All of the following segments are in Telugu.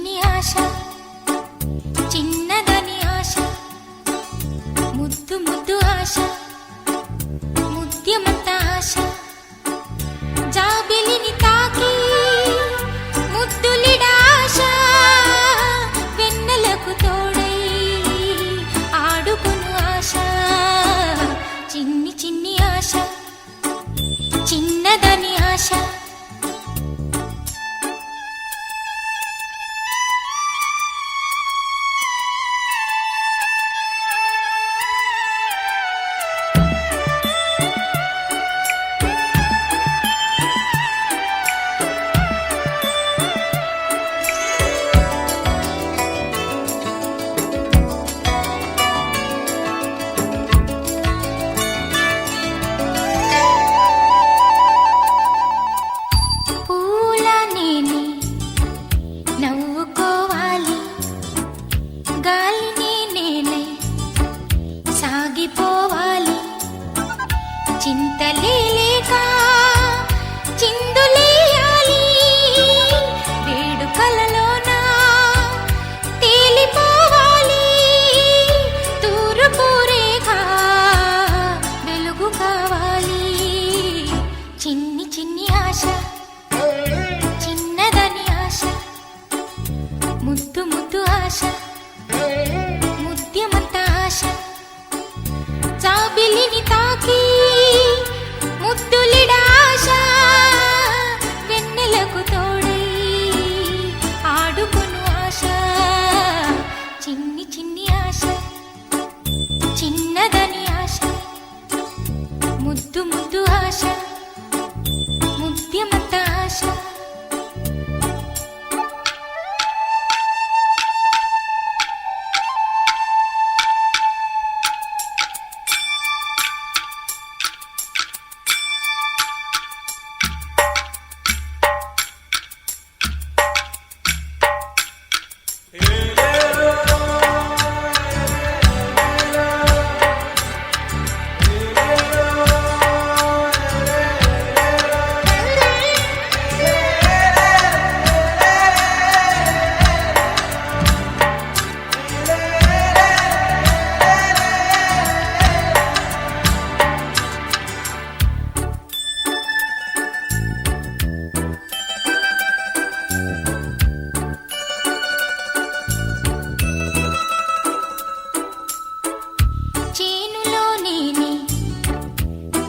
చిన్ని ఆశ చిన్నదని ఆశ ముద్దు ముద్దు ఆశ ముద్యమంత ఆశ జాబిలిని తాకి ముద్దులిడ ఆశ వెన్నెలకు తోడై ఆడుకును ఆశ చిన్ని చిన్ని ఆశ చిన్నదని ఆశ సాగిపోవాలి చింతలేక చిందులేయాలి వేడుకలలోన తేలిపోవాలి తూర్పురేఖ వెలుగు కావాలి చిన్ని చిన్ని ఆశ చిన్నదని ఆశ ముద్దు ముద్దు ఆశ ముద్యమంత ఆశ జాబిలిని తాకి ముద్దులిడ ఆశ వెన్నెలకు తోడై ఆడుకును ఆశ చిన్ని చిన్ని ఆశ చిన్నదని ఆశ ముద్దు ముద్దు ఆశ ముద్యమంత ఆశ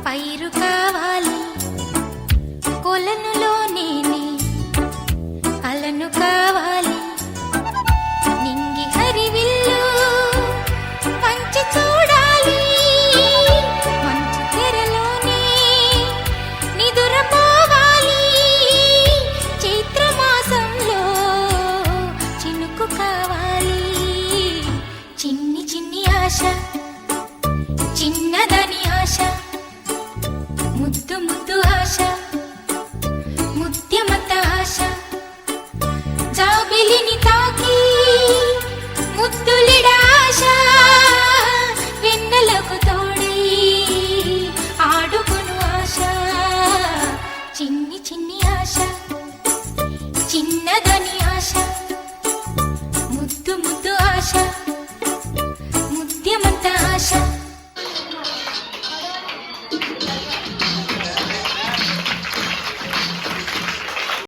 పైరు కావాలి కొలనులో నేనే అలను కావాలి నింగి హరివిల్లు మంచి చూడాలి మంచు తెరలోనే నిదురపోవాలి చైత్రమాసంలో చినుకు కావాలి చిన్ని చిన్ని ఆశ చిన్నదని ఆశ ముద్దు ముద్దు ఆశ ముద్యమంత ఆశ జాబిలిని తాకి ముద్దులిడ ఆశ వెన్నెలకు తోడై ఆడుకును ఆశ చిన్ని చిన్ని ఆశ చిన్నదని ఆశ ముద్దు ముద్దు